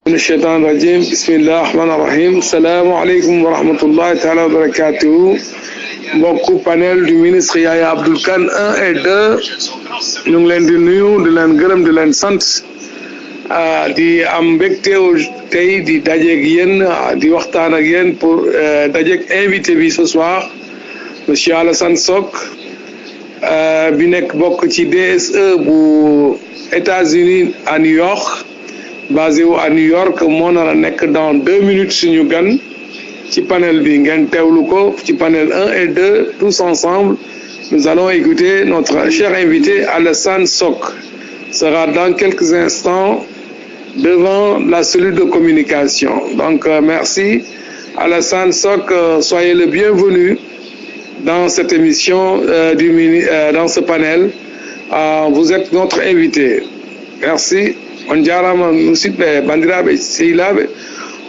من الشيطان الرجيم بسم الله الرحمن الرحيم السلام عليكم ورحمة الله تعالى وبركاته mbokku panel du ministre Yaya Abdoul Kane 1 et 2 ñu ngi leen di nuyu di leen gërëm di leen sant di am mbégte tey di dajeeg yéen di waxtaan ak yéen pour dajeeg invité bi ce soir monsieur Alassane Sock bi nekk bokk ci DSE bu États-Unis à New York basé à New York moo nar a nekk dans 2 minutes suñu gan ci panel bi ngeen teewlu ko ci panel 1 et 2 tous ensemble nous allons écouter notre cher invité Alassane Sock sera dans quelques instants devant la cellule de communication. Donc merci Alassane Sock, soyez le bienvenu dans cette émission dans ce panel. Vous êtes notre invité. Merci. On jarama musidɓe bandiraɓe sehilaɓe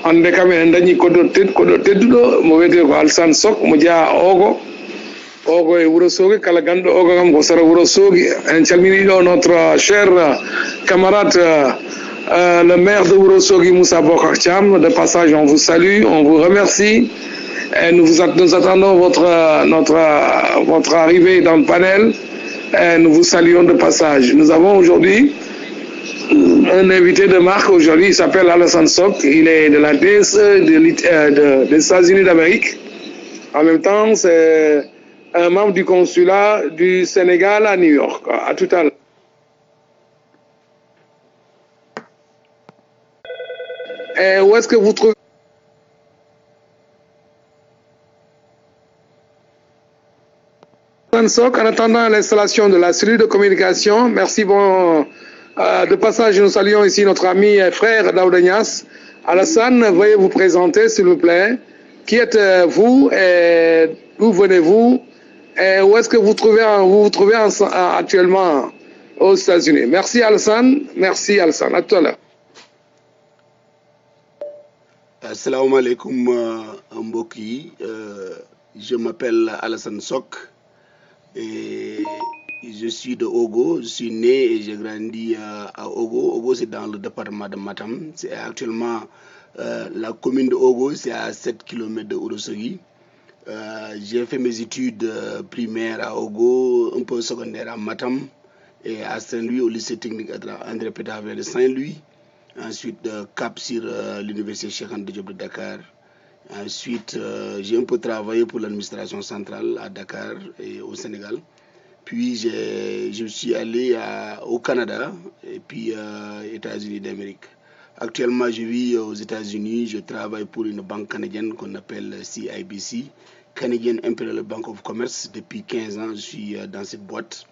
ande kam en dañi koɗo tedduɗo mo wiyete ko Alassane Sock mo jeeya ogo e Wourossogui kala ganduɗo ogo kam ko sara Wourossogui en calmini ɗo notre cher camarade le maire de Wourossogui Moussa Bocar Thiam. De passage on vous salue, on vous remercie et nous attendons votre arrivée dans le panel et nous vous saluons de passage. Nous avons aujourd'hui un invité de marque aujourd'hui, il s'appelle Alassane Sock, il est de la DSE des États-Unis d'Amérique. En même temps, c'est un membre du consulat du Sénégal à New York. À tout à l'heure. Et où est-ce que vous trouvez Alassane Sock, en attendant l'installation de la cellule de communication? Merci, bon. De passage, nous saluons ici notre ami et frère Daouda Niass. Alassane, veuillez vous présenter, s'il vous plaît. Qui êtes-vous et d'où venez-vous et où est-ce que vous vous trouvez actuellement aux États-Unis? Merci Alassane. Merci Alassane. À tout à l'heure. Assalamu alaikum Mboki. Je m'appelle Alassane Sock et je suis de Ogo, je suis né et j'ai grandi à Ogo. Ogo, c'est dans le département de Matam. C'est actuellement la commune de Ogo, c'est à 7 km de Wourossogui. J'ai fait mes études primaires à Ogo, un peu secondaire à Matam et à Saint-Louis, au lycée technique André Pétavin de Saint-Louis. Ensuite, cap sur l'université Cheikh Anta Diop de Dakar. Ensuite, j'ai un peu travaillé pour l'administration centrale à Dakar et au Sénégal. Puis je suis allé au Canada et puis États-Unis d'Amérique. Actuellement, je vis aux États-Unis. Je travaille pour une banque canadienne qu'on appelle CIBC, Canadian Imperial Bank of Commerce. Depuis 15 ans, je suis dans cette boîte.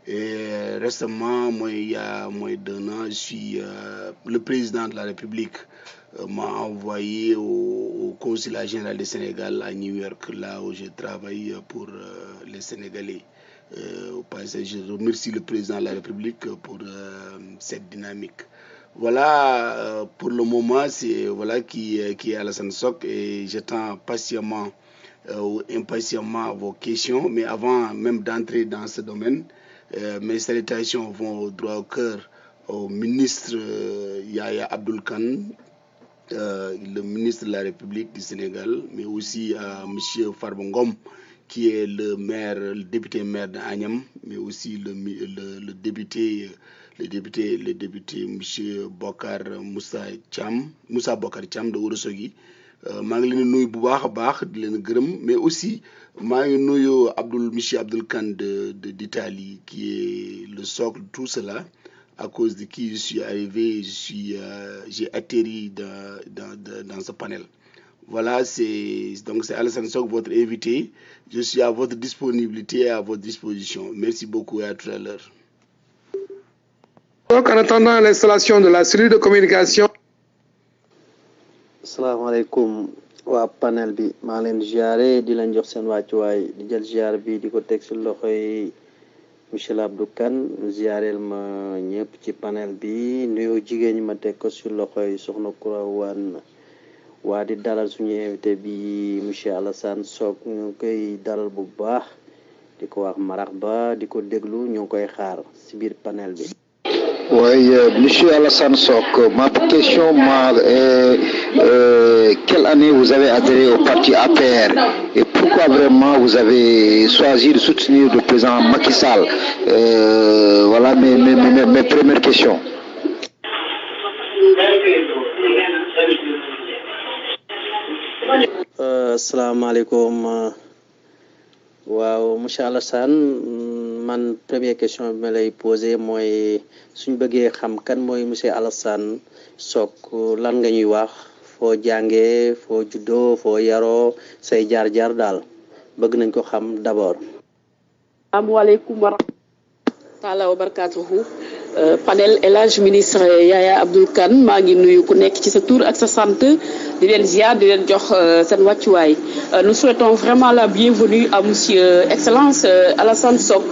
Et récemment, il y a moins d'1 an, je suis le président de la République m'a envoyé au consulat général du Sénégal à New York, là où je travaille pour les Sénégalais. Au passage, je remercie le président de la République pour cette dynamique. Voilà, pour le moment, c'est qui est Alassane Sock et j'attends patiemment ou impatiemment vos questions. Mais avant même d'entrer dans ce domaine, mes salutations vont droit au cœur au ministre Yaya Abdoul Kane, le ministre de la République du Sénégal, mais aussi à M. Farba Ngom, qui est le député maire d'Agnam, mais aussi le député M. Moussa Bocar Thiam de Wourossogui. maa ngi leen nuyu bu baax a baax di leen gërëm, mais aussi maa ngi nuyu monsieur Abdoul Kane d'Italie, qui est le socle de tout cela, à cause de qui je suis arrivé, j'ai atterri dans ce panel. Voilà, c'est Alassane Sock, votre invité. Je suis à votre disponibilité et à votre disposition. Merci beaucoup et à tout à l'heure. Donc, en attendant l'installation de la cellule de communication. Asalaamaaleykum waa panel bi maa leen ziare di leen jox seen wàccuwaay di jël ziar bi di ko teg si loxoy monsieur Abdou Kane ziareel ma ñëpp ci panel bi nuyoo jigéen ñi ma teg ko si loxoy soxna Koura Wane waa di dalal suñu invité bi monsieur Alassane Sock ñu koy dalal bu baax di ko wax marhaban di ko déglu ñu koy xaar si biir panel bi. Oui, Monsieur Alassane Sok, ma question quelle année vous avez adhéré au parti APR et pourquoi vraiment vous avez choisi de soutenir le président Macky Sall? Voilà mes premières questions. Asalaamaaleykum waaw monsieur Alassane man première question bi ma lay posé mooy suñ bëggee xam kan mooy monsieur Alassane Sok lan nga ñuy wax foo jàngee foo juddoo foo yaroo say jaar-jaar daal bëgg nañ ko xam d'abord. Asalaamaaleykum wa rahmatullahi wa barakatuhu panel El Hadj ministre Yaya Abdoul Kane maa ngi nuyu ku nekk ci sa tur ak sa sant di leen ziar di leen jox seen wàccuwaay. Nous souhaitons vraiment la bienvenue à monsieur Excellence Alassane Sok.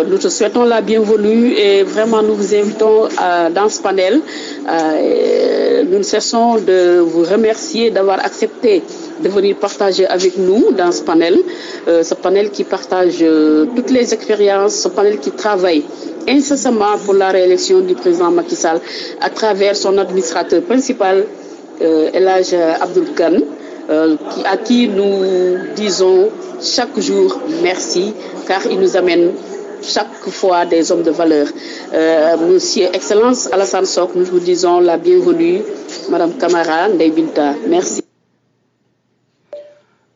Nous te souhaitons la bienvenue et vraiment nous vous invitons dans ce panel. Nous ne cessons de vous remercier d'avoir accepté de venir partager avec nous dans ce panel qui partage toutes les expériences, ce panel qui travaille incessamment pour la réélection du président Macky Sall à travers son administrateur principal, El Hadj Abdoul Kane, à qui nous disons chaque jour merci, car il nous amène chaque fois des hommes de valeur. Monsieur Excellence Alassane Sok, nous vous disons la bienvenue, Madame Camara Ndeye Binta. Merci.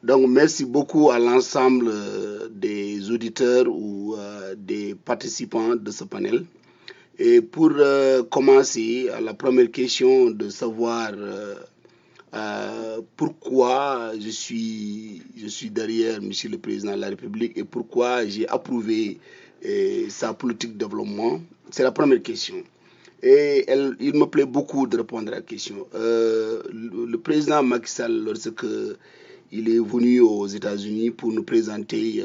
Donc, merci beaucoup à l'ensemble des auditeurs ou des participants de ce panel. Et pour commencer, à la première question de savoir pourquoi je suis derrière Monsieur le Président de la République et pourquoi j'ai approuvé sa politique de développement, c'est la première question. Et il me plaît beaucoup de répondre à la question. Le président Macky Sall, lorsque il est venu aux États-Unis pour nous présenter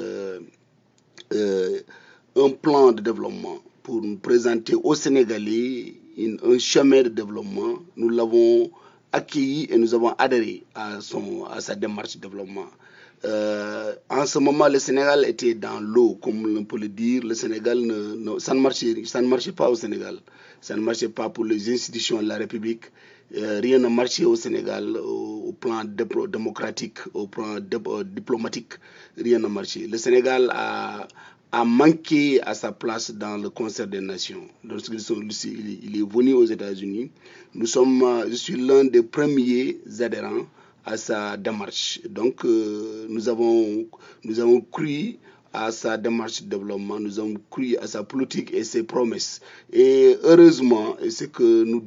un plan de développement, pour nous présenter aux Sénégalais un chemin de développement. Nous l'avons accueilli et nous avons adhéré à sa démarche de développement. En ce moment, le Sénégal était dans l'eau, comme on peut le dire. Le Sénégal, ça ne marchait pas au Sénégal. Ça ne marchait pas pour les institutions de la République. Rien n'a marché au Sénégal au plan démocratique, au plan diplomatique. Rien n'a marché. Le Sénégal a manqué à sa place dans le concert des nations. Lorsqu'il est venu aux États-Unis, je suis l'un des premiers adhérents à sa démarche. Donc, nous avons cru à sa démarche de développement, nous avons cru à sa politique et ses promesses. Et heureusement, et c'est que nous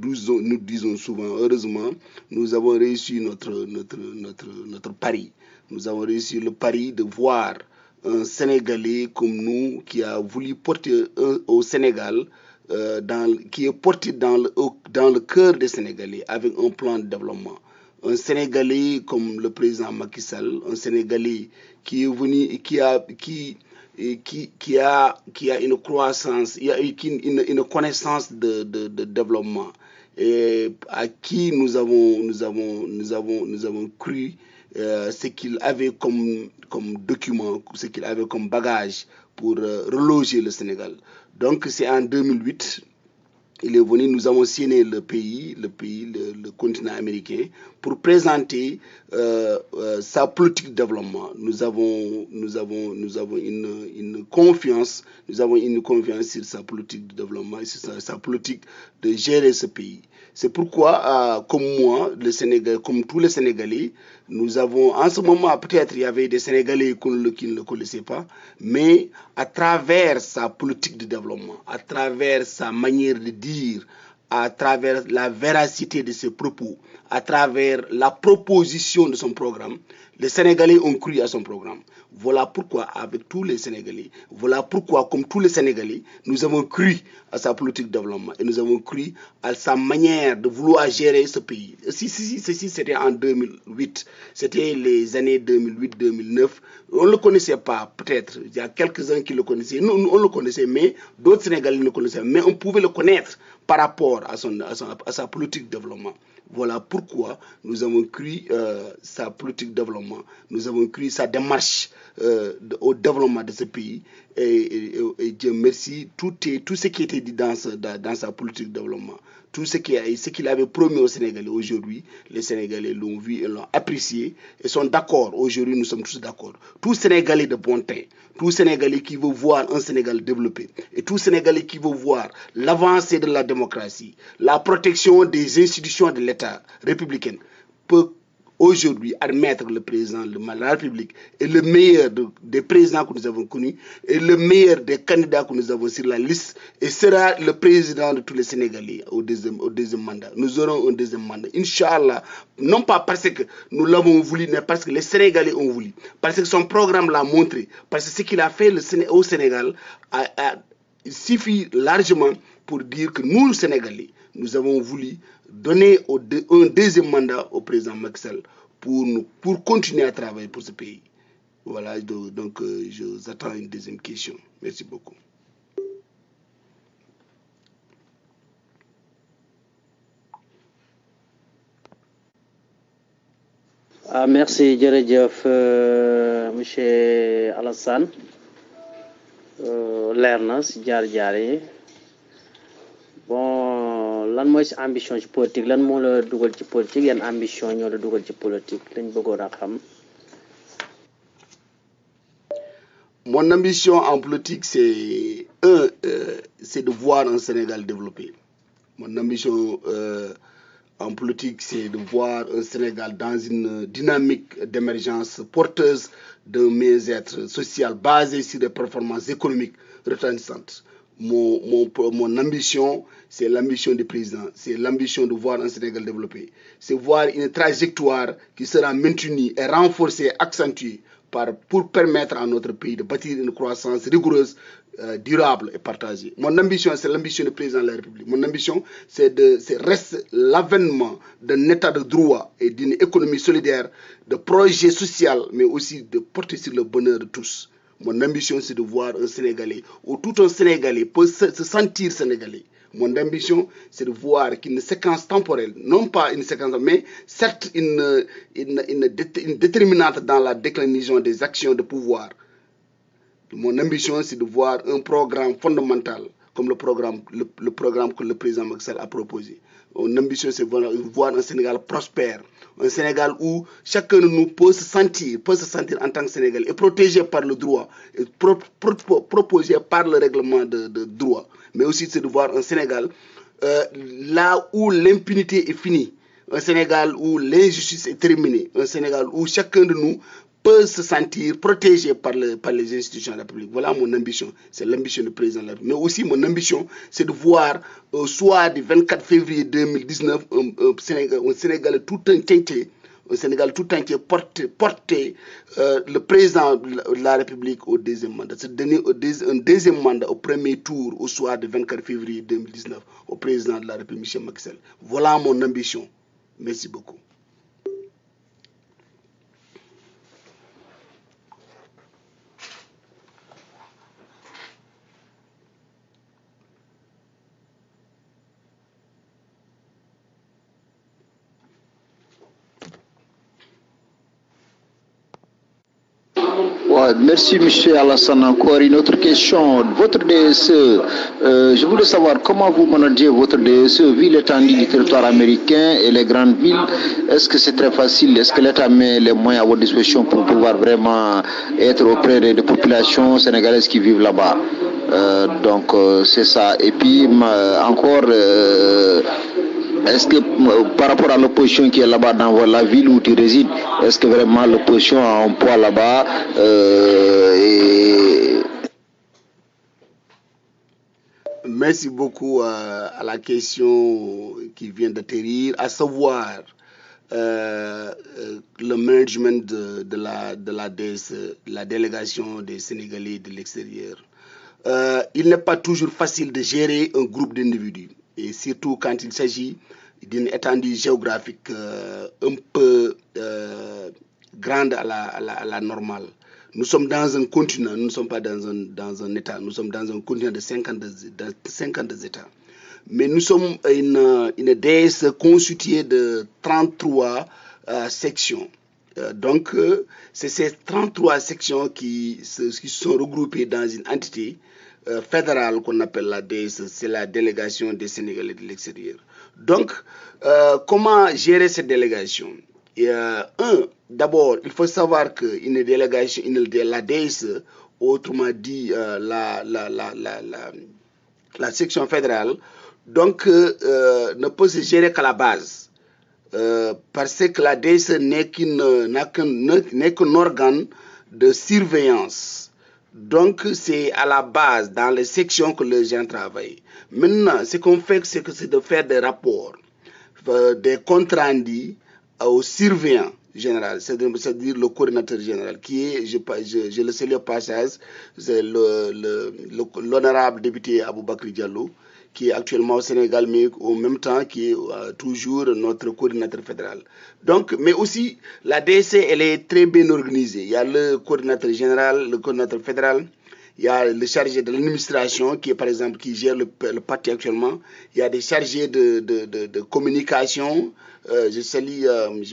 disons souvent, heureusement, nous avons réussi notre pari. Nous avons réussi le pari de voir un Sénégalais comme nous qui a voulu porter au Sénégal, qui est porté dans le cœur des Sénégalais avec un plan de développement. Un Sénégalais comme le président Macky Sall, un Sénégalais qui est venu et qui a une croissance, une connaissance de développement et à qui nous avons cru ce qu'il avait comme document, ce qu'il avait comme bagage pour reloger le Sénégal. Donc c'est en 2008. Il est venu, nous avons signé le continent américain, pour présenter sa politique de développement. Nous avons une confiance sur sa politique de développement et sur sa politique de gérer ce pays. C'est pourquoi, comme moi, comme tous les Sénégalais, nous avons, en ce moment, peut-être il y avait des Sénégalais qui ne le connaissaient pas, mais à travers sa politique de développement, à travers sa manière de dire, à travers la véracité de ses propos, à travers la proposition de son programme, les Sénégalais ont cru à son programme. Voilà pourquoi, avec tous les Sénégalais, voilà pourquoi, comme tous les Sénégalais, nous avons cru à sa politique de développement et nous avons cru à sa manière de vouloir gérer ce pays. Ceci, c'était en 2008. C'était les années 2008-2009. On ne le connaissait pas, peut-être. Il y a quelques-uns qui le connaissaient. Nous, on le connaissait, mais d'autres Sénégalais ne le connaissaient pas. Mais on pouvait le connaître par rapport à sa politique de développement. Voilà pourquoi nous avons cru sa politique de développement, nous avons cru sa démarche au développement de ce pays. Et Dieu merci, tout ce qui était dit dans sa politique de développement, tout ce qu'il avait promis aux Sénégalais aujourd'hui, les Sénégalais l'ont vu et l'ont apprécié et sont d'accord. Aujourd'hui, nous sommes tous d'accord. Tout Sénégalais de bon teint, tout Sénégalais qui veut voir un Sénégal développé et tout Sénégalais qui veut voir l'avancée de la démocratie, la protection des institutions de l'État républicain peut aujourd'hui admettre le président de la République est le meilleur des présidents que nous avons connus et le meilleur des candidats que nous avons sur la liste et sera le président de tous les Sénégalais au deuxième mandat. Nous aurons un deuxième mandat, Inch'Allah, non pas parce que nous l'avons voulu, mais parce que les Sénégalais ont voulu, parce que son programme l'a montré, parce que ce qu'il a fait au Sénégal suffit largement pour dire que nous, Sénégalais, nous avons voulu donner un deuxième mandat au président Macky Sall pour continuer à travailler pour ce pays. Voilà, donc j'attends une deuxième question. Merci beaucoup. Merci jërëjëf monsieur Alassane leer na si jaar-jaar yi bon lan mooy si ambition ci politique lan moo la dugal ci politique yan ambition ñoo la dugal ci politique lañ bëggoon a xam. Mon ambition en politique c'est de voir un Sénégal développé. Mon ambition en politique c'est de voir un Sénégal dans une dynamique d'émergence porteuse d'un mieux-être social basé sur des performances économiques retentissantes. Mon ambition, c'est l'ambition du président, c'est l'ambition de voir un Sénégal développé. C'est voir une trajectoire qui sera maintenue et renforcée, accentuée pour permettre à notre pays de bâtir une croissance rigoureuse, durable et partagée. Mon ambition, c'est l'ambition du président de la République. Mon ambition, c'est reste l'avènement d'un état de droit et d'une économie solidaire, de projets sociaux, mais aussi de porter sur le bonheur de tous. Mon ambition, c'est de voir un Sénégalais, où tout un Sénégalais peut se sentir Sénégalais. Mon ambition, c'est de voir qu'une séquence temporelle, non pas une séquence, mais certes une déterminante dans la déclinaison des actions de pouvoir. Mon ambition, c'est de voir un programme fondamental, comme le programme que le président Macky Sall a proposé. Mon ambition, c'est de voir un Sénégal prospère, un Sénégal où chacun de nous peut se sentir en tant que Sénégalais et protégé par le droit, et proposé par le règlement de droit. Mais aussi, c'est de voir un Sénégal là où l'impunité est finie, un Sénégal où l'injustice est terminée, un Sénégal où chacun de nous peut se sentir protégé par les institutions de la République. Voilà mon ambition, c'est l'ambition du président de la République. Mais aussi mon ambition, c'est de voir au soir du 24 février 2019 un Sénégal tout entier, porter le président de la République au deuxième mandat. C'est donner un deuxième mandat au premier tour au soir du 24 février 2019 au président de la République, M. Macky Sall. Voilà mon ambition. Merci beaucoup. Ouais, merci M. Alassane. Encore une autre question. Votre DSE, je voulais savoir comment vous managez votre DSE, vu l'étendue du territoire américain et les grandes villes. Est-ce que c'est très facile? Est-ce que l'État met les moyens à votre disposition pour pouvoir vraiment être auprès des populations sénégalaises qui vivent là-bas? Donc c'est ça. Et puis encore... est-ce que par rapport à l'opposition qui est là-bas dans la ville où tu résides, est-ce que vraiment l'opposition a un poids là-bas Merci beaucoup à la question qui vient d'atterrir, à savoir le management de la DSE, la délégation des Sénégalais de l'extérieur. Il n'est pas toujours facile de gérer un groupe d'individus. Et surtout quand il s'agit d'une étendue géographique un peu grande à la normale. Nous sommes dans un continent, nous ne sommes pas dans un État, nous sommes dans un continent de 52 États. mais nous sommes une DS constituée de 33 sections. Donc, c'est ces 33 sections qui sont regroupées dans une entité fédérale qu'on appelle la DS, c'est la délégation des Sénégalais de l'extérieur. Donc, comment gérer cette délégation? D'abord, il faut savoir qu'une délégation, la DSE, autrement dit la section fédérale, donc ne peut se gérer qu'à la base. Parce que la DSE n'est qu'un organe de surveillance. Donc, c'est à la base, dans les sections que les gens travaillent. Maintenant, ce qu'on fait, c'est de faire des rapports, des comptes rendus au surveillant général, c'est-à-dire le coordinateur général, qui est, je le salue au passage, c'est l'honorable député Aboubakry Diallo, qui est actuellement au Sénégal, mais en même temps qui est toujours notre coordinateur fédéral. Donc, mais aussi, la DSE, elle est très bien organisée. Il y a le coordinateur général, le coordinateur fédéral, il y a le chargé de l'administration, qui est par exemple, qui gère le parti actuellement. Il y a des chargés de communication. Je salue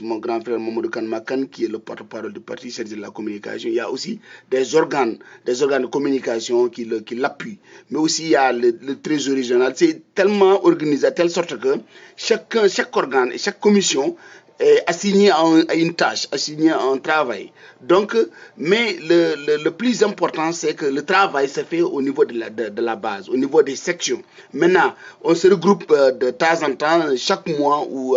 mon grand frère Mamadou Kanmakan, qui est le porte-parole du parti, chargé de la communication. Il y a aussi des organes de communication qui l'appuient. Mais aussi, il y a le trésorier régional. C'est tellement organisé, de telle sorte que chaque organe et chaque commission est assigné à une tâche, assigné à un travail. Donc, mais le plus important, c'est que le travail se fait au niveau de la base, au niveau des sections. Maintenant, on se regroupe de temps en temps, chaque mois, on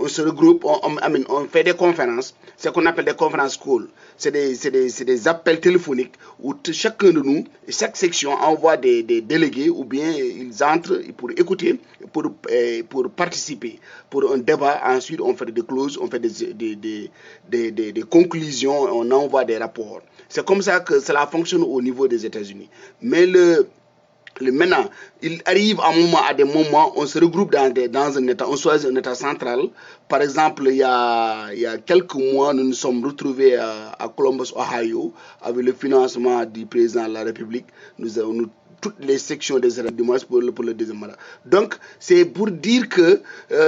se regroupe, on fait des conférences, ce qu'on appelle des conférences call. C'est des appels téléphoniques où chacun de nous, chaque section envoie des délégués ou bien ils entrent pour écouter, pour participer, pour un débat. Ensuite, on fait des clauses, on fait des conclusions, on envoie des rapports. C'est comme ça que cela fonctionne au niveau des États-Unis. Mais maintenant, il arrive à des moments, on se regroupe dans un État, on choisit un État central. Par exemple, il y a quelques mois, nous nous sommes retrouvés à Columbus, Ohio, avec le financement du président de la République. Nous toutes les sections des États pour le deuxième mandat. Donc, c'est pour dire que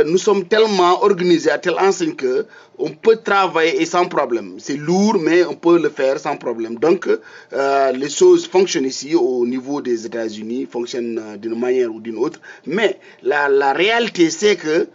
nous sommes tellement organisés à telle enseigne qu'on peut travailler sans problème. C'est lourd, mais on peut le faire sans problème. Donc, les choses fonctionnent ici au niveau des États-Unis, fonctionnent d'une manière ou d'une autre. Mais la réalité, c'est que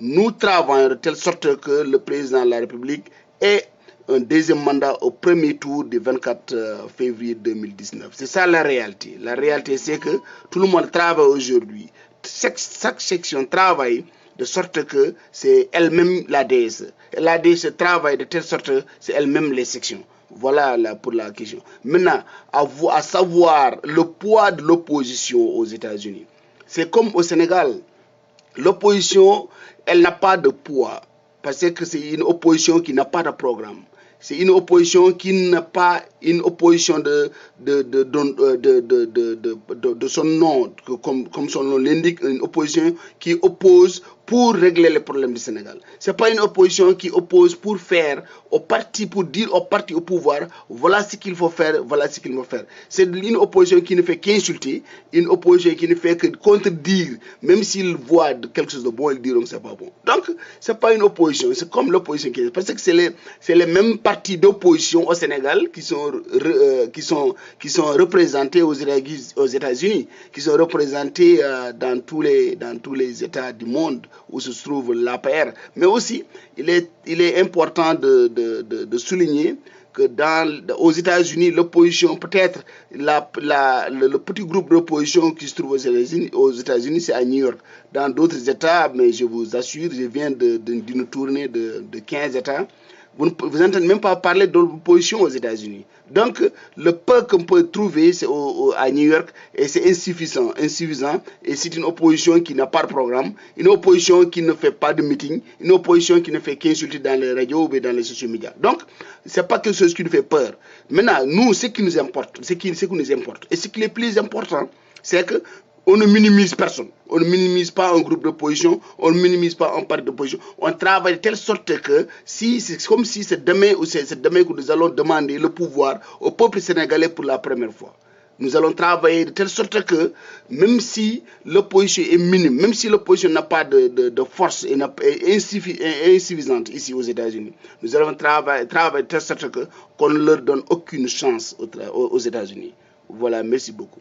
nous travaillons de telle sorte que le président de la République est un deuxième mandat au premier tour du 24 février 2019. C'est ça la réalité. La réalité, c'est que tout le monde travaille aujourd'hui. Chaque section travaille de sorte que c'est elle-même la DSE. Et la DSE travaille de telle sorte que c'est elle-même les sections. Voilà pour la question. Maintenant, à savoir le poids de l'opposition aux États-Unis. C'est comme au Sénégal. L'opposition, elle n'a pas de poids. Parce que c'est une opposition qui n'a pas de programme. C'est une opposition qui n'a pas une opposition de son nom, comme son nom l'indique, une opposition qui oppose pour régler les problèmes du Sénégal. Ce n'est pas une opposition qui oppose pour faire au parti, pour dire au parti au pouvoir, voilà ce qu'il faut faire, voilà ce qu'il faut faire. C'est une opposition qui ne fait qu'insulter, une opposition qui ne fait que contredire, même s'ils voient quelque chose de bon, ils diront que ce n'est pas bon. Donc, ce n'est pas une opposition, c'est comme l'opposition qui est. Parce que c'est les mêmes partis d'opposition au Sénégal qui sont représentés aux États-Unis, qui sont représentés dans tous les États du monde où se trouve l'APR. Mais aussi, il est important de souligner que aux États-Unis, l'opposition, peut-être le petit groupe d'opposition qui se trouve aux États-Unis, c'est à New York. Dans d'autres États, mais je vous assure, je viens d'une tournée de 15 États. Vous n'entendez même pas parler d'opposition aux États-Unis. Donc, le peu qu'on peut trouver à New York, et c'est insuffisant. Et c'est une opposition qui n'a pas de programme, une opposition qui ne fait pas de meeting, une opposition qui ne fait qu'insulter dans les radios ou dans les social media. Donc, ce n'est pas quelque chose qui nous fait peur. Maintenant, nous, ce qui nous importe, et ce qui est plus important, c'est que on ne minimise personne. On ne minimise pas un groupe d'opposition, on ne minimise pas un parti d'opposition. On travaille de telle sorte que c'est comme si c'est demain que nous allons demander le pouvoir au peuple sénégalais pour la première fois. Nous allons travailler de telle sorte que, même si l'opposition est minime, même si l'opposition n'a pas de force et est insuffisante ici aux États-Unis, nous allons travailler de telle sorte que qu'on ne leur donne aucune chance aux États-Unis. Voilà, merci beaucoup.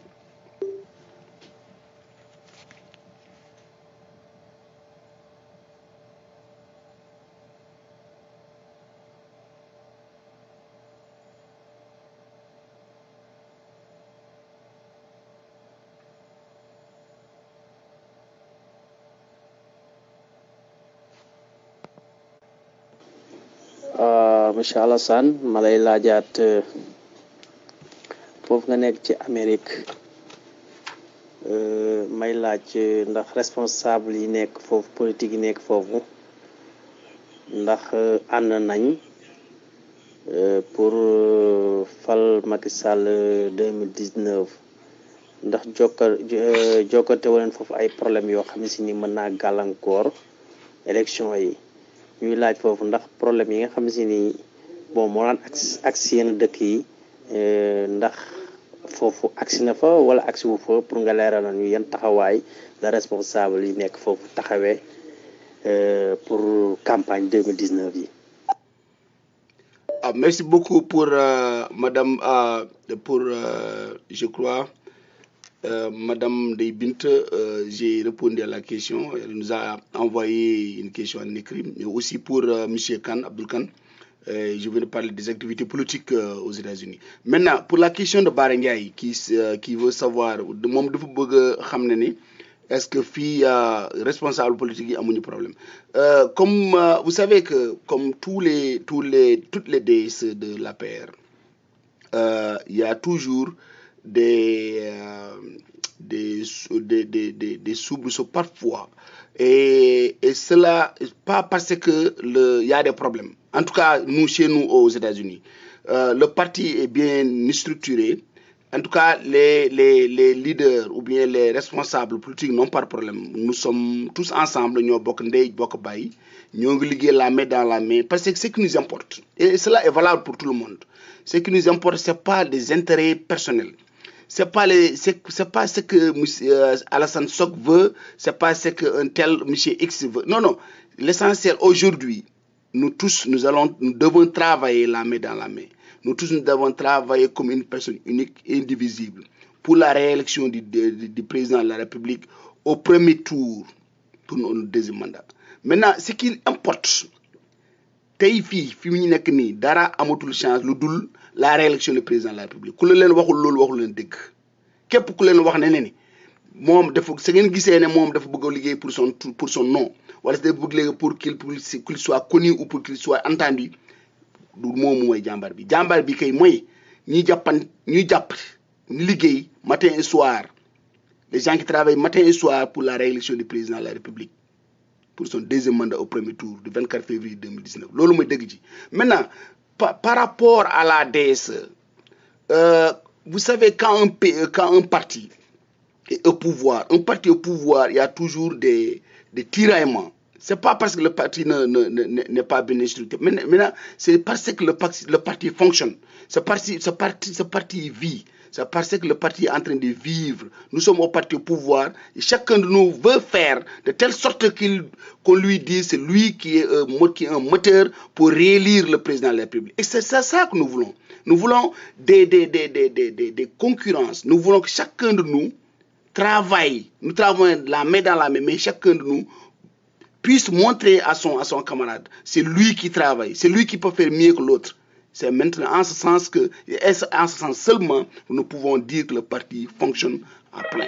Monsieur Alassane ma lay laajaat foofu nga nekk ci Amérique may laaj ndax responsable yi nekk foofu politique yi nekk foofu ndax ànd nañ pour fal Macky Sall 2019 ndax jokkante woleen foofu ay problème yoo xam ne si ni mën naa gàllankoor élection yi ñuy laaj foofu ndax problème yi nga xam ne si ni bon moo daan ak si yenn dëkk yi ndax foofu agsi na fa wala agsi wu fa pour nga leeral ñu yan taxawaay la responsable yi nekk foofu taxawee pour campagne 2019 yi. Merci beaucoup pour madame je crois madame Deybinte, j'ai répondu à la question. Elle nous a envoyé une question en écrit, mais aussi pour monsieur Khan, Abdul Khan. Je vais parler des activités politiques aux États-Unis. Maintenant, pour la question de Barangay, qui veut savoir, est-ce que responsable politique a un problème? Comme vous savez que, comme toutes les DS de l'APR, il y a toujours des soubresauts parfois. Et cela, pas parce que il y a des problèmes. En tout cas, chez nous aux États-Unis, le parti est bien structuré. En tout cas, les leaders ou bien les responsables politiques n'ont pas de problème. Nous sommes tous ensemble, nous sommes la main dans la main, parce que c'est ce qui nous importe. Et cela est valable pour tout le monde. Ce qui nous importe, ce n'est pas des intérêts personnels. C'est pas ce que Alassane Sok veut, c'est pas ce qu'un tel M. X veut. Non, non. L'essentiel aujourd'hui, nous devons travailler la main dans la main. Nous tous, nous devons travailler comme une personne unique et indivisible pour la réélection du président de la République au premier tour pour notre deuxième mandat. Maintenant, ce qui importe, dara amatul chance lu dul la réélection du président de la République ku leen waxul loolu waxul leen dëgg képp ku leen wax ne moom dafa sa ngeen gisee ne moom dafa bëgg a liggéey pour son nom wala dafa bëgg liggéey pour qu'il soit connu ou pour qu'il soit entendu du moom mooy jàmbar bi kay mooy ñuy jàpp liggéey matin et soir les gens qui travaillent matin et soir pour la réélection du président de la République pour son deuxième mandat au premier tour du 24 février 2019. Lolo moy deug ji. Maintenant, par rapport à la DSE, vous savez quand un parti est au pouvoir, il y a toujours des tiraillements. C'est pas parce que le parti n'est pas bien structuré. Maintenant, c'est parce que le parti fonctionne. Ce parti vit. C'est parce que le parti est en train de vivre. Nous sommes au parti au pouvoir. Et chacun de nous veut faire de telle sorte qu'on lui dise c'est lui qui est un moteur pour réélire le président de la République. Et c'est ça que nous voulons. Nous voulons des concurrences. Nous voulons que chacun de nous travaille. Nous travaillons la main dans la main, mais chacun de nous puisse montrer à son camarade. C'est lui qui travaille. C'est lui qui peut faire mieux que l'autre. C'est maintenant en ce sens seulement que nous pouvons dire que le parti fonctionne à plein.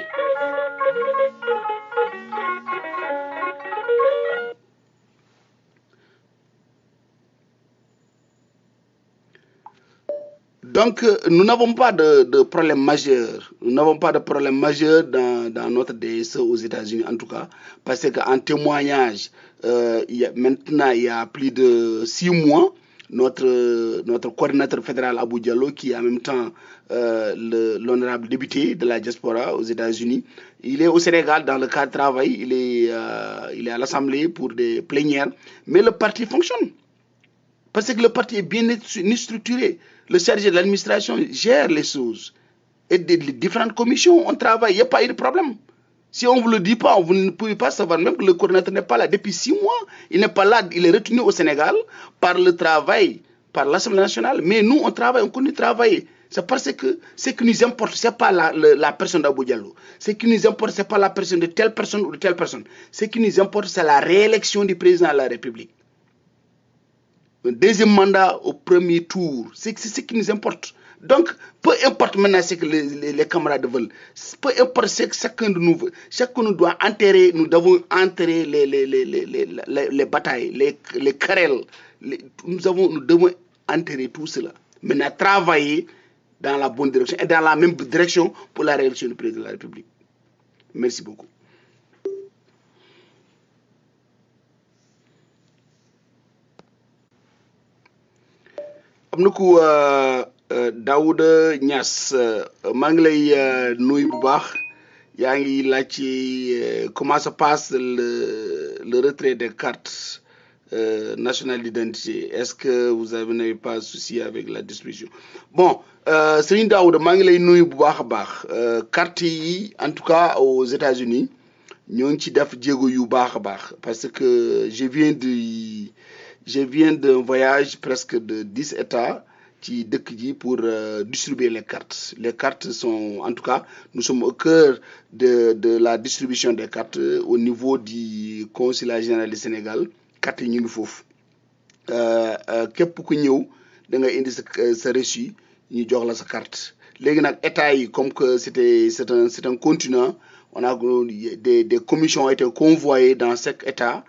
Donc, nous n'avons pas de problème majeur. Nous n'avons pas de problème majeur dans notre DSE aux États-Unis, en tout cas, parce qu'en témoignage, maintenant, il y a plus de 6 mois, notre coordinateur fédéral Abou Diallo, qui est en même temps l'honorable député de la diaspora aux États-Unis, il est au Sénégal dans le cadre de travail, il est à l'Assemblée pour des plénières, mais le parti fonctionne. Parce que le parti est bien structuré. Le chargé de l'administration gère les choses. et des différentes commissions, on travaille, il n'y a pas eu de problème. Si on ne vous le dit pas, vous ne pouvez pas savoir même que le coordinateur n'est pas là depuis 6 mois. Il n'est pas là, il est retenu au Sénégal par le travail, par l'Assemblée nationale. Mais nous, on travaille, on continue de travailler. C'est parce que ce qui nous importe, ce n'est pas la personne d'Abou Diallo. Ce qui nous importe, ce n'est pas la personne de telle personne ou de telle personne. Ce qui nous importe, c'est la réélection du président de la République. Un deuxième mandat au premier tour, c'est ce qui nous importe. Donc, peu importe maintenant ce que les camarades veulent, peu importe ce que chacun de nous veut, chacun nous doit enterrer, nous devons enterrer les batailles, les querelles. Nous devons enterrer tout cela. Maintenant, travailler dans la bonne direction et dans la même direction pour la réélection du président de la République. Merci beaucoup. Amnakou Daouda Niass maa ngi lay nuyu bu baax yaa ngi laaj ci comment se passe le retrait des cartes nationales d'identité. Est-ce que vous n'avez pas de souci avec la distribution? Bon, Serigne Daouda maa ngi lay nuyu bu baax a baax carte yi en tout cas aux États-Unis ñoo ngi ci def jéego yu baax a baax parce que je viens d'un voyage presque de 10 États pour distribuer les cartes. Les cartes sont, en tout cas, nous sommes au cœur de la distribution des cartes au niveau du consulat général du Sénégal. Cartes yi ñu ngi foofu képp ku ñëw da nga indi sa reçu ñu jox la sa carte. Léegi nag État yi comme que c'est un continent, on a des commissions ont été convoyées dans chaque État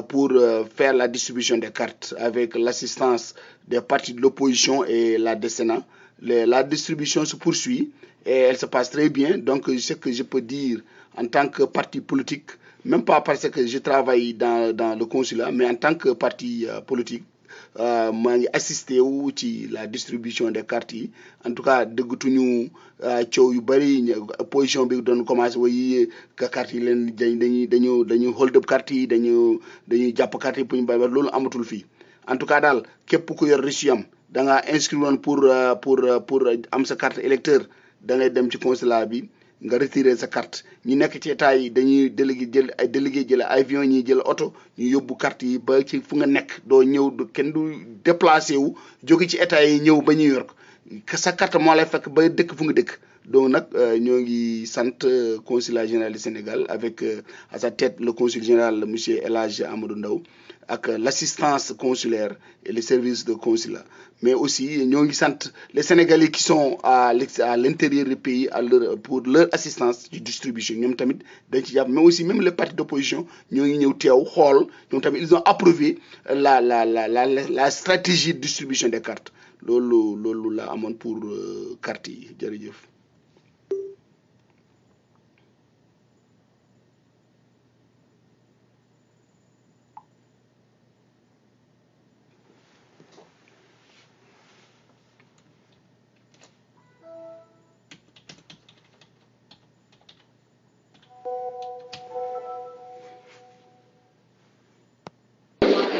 pour faire la distribution des cartes avec l'assistance des partis de l'opposition et la Sénat. La distribution se poursuit et elle se passe très bien. Donc, ce que je peux dire en tant que parti politique, même pas parce que je travaille dans le consulat, mais en tant que parti politique, maa ngi assisté wu ci la distribution des cartes yi. En tout cas dëggatuñu coow yu bari opposition bi doon commencé way ka carte yi leen dañu hold up carte yi dañuy jàpp carte yi pour ñu bàyyi loolu amatul fii. En tout cas daal képp ku yor reçu am da nga inscrire woon pour am sa carte électeur da ngay dem ci consulat bi nga retirer sa carte. ñi nekk ci état yi dañuy délégué jël avion ñi jël oto ñu yóbbu carte yi ba ci fu nga nekk doo ñëw kenn du déplacé wu jóge ci état yi ñëw ba New York sa carte moo lay fekk ba dëkk fu nga dëkk. Donc nag ñoo ngi sant consulat général du Sénégal avec à sa tête le consul général monsieur El Hadj Amadou Ndaw ak l'assistance consulaire et les services de consulat. Mais aussi ñoo ngi sant les Sénégalais qui sont à l'intérieur du pays pour leur assistance de distribution ñoom tamit dañ ci jàpp. Mais aussi même les partis d'opposition ñoo ngi ñëw teew xool ñoom tamit ils ont approuvé la stratégie de distribution des cartes. loolu la amoon pour carte yi jërëjëf.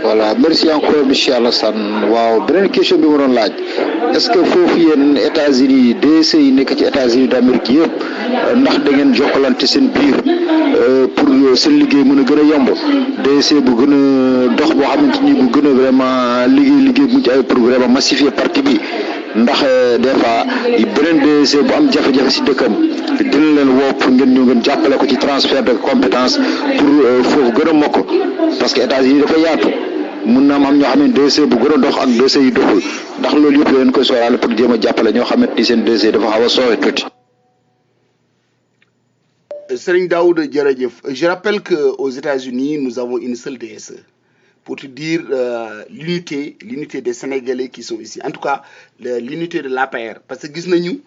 Voilà, merci encore monsieur Alassane. Waaw beneen question bi ma doon laaj est-ce que foofu yéen États-Unis DSE yi nekk ci États-Unis d'Amérique yëpp ndax da ngeen jokkalante seen biir pour seen liggéey mën a gën a yomb DSE bu gën a dox boo xamante ni bu gën a vraiment liggéey mu ci ay pour vraiment massifier parti bi ndax des fois beneen DSE bu am jafe-jafe si dëkkam dina leen woo pour ngeen jàppale ko ci transfert de compétence pour foofu gën a mokk parce que États-Unis dafa yaatu. mun naa am ñoo xam ne DSE bu gën a dox ak DSE yu doxul ndax loolu yëpp leen koy sóoraale pour jéem a jàppale ñoo xamante ni seen DSE dafa xaw a sooxe tuuti. Serigne Daouda jërëjëf. Je rappelle que aux États-Unis nous avons une seule DSE pour te dire l'unité des Sénégalais qui sont ici en tout cas l'unité de l'APR parce que gis nañu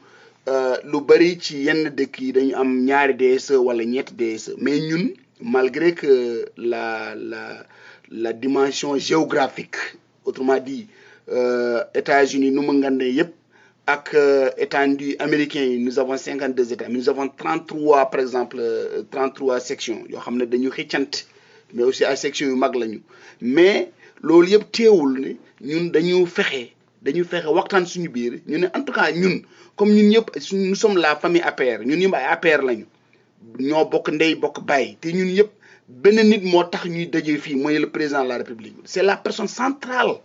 lu bari ci yenn dëkk yi dañu am ñaari DSE wala ñetti DSE mais ñun malgré que la dimension géographique, autrement dit, États-Unis, nous m'engandons yep, avec étendue américain, nous avons 52 États, mais nous avons 33, par exemple, 33 sections. Mais aussi à section yu mag lañu. Mais loolu yëpp téwul ne ñun dañu fexé dañuy fexe waxtaan suñu biir ñu ne en tout cas ñun comme ñun ñëpp nous sommes la famille APR ñun ñëpp ay APR lañu ñoo bokk ndey bokk bàyyi te ñun yëpp benn nit moo tax ñuy daje fii mooy le président de la République c'est la personne centrale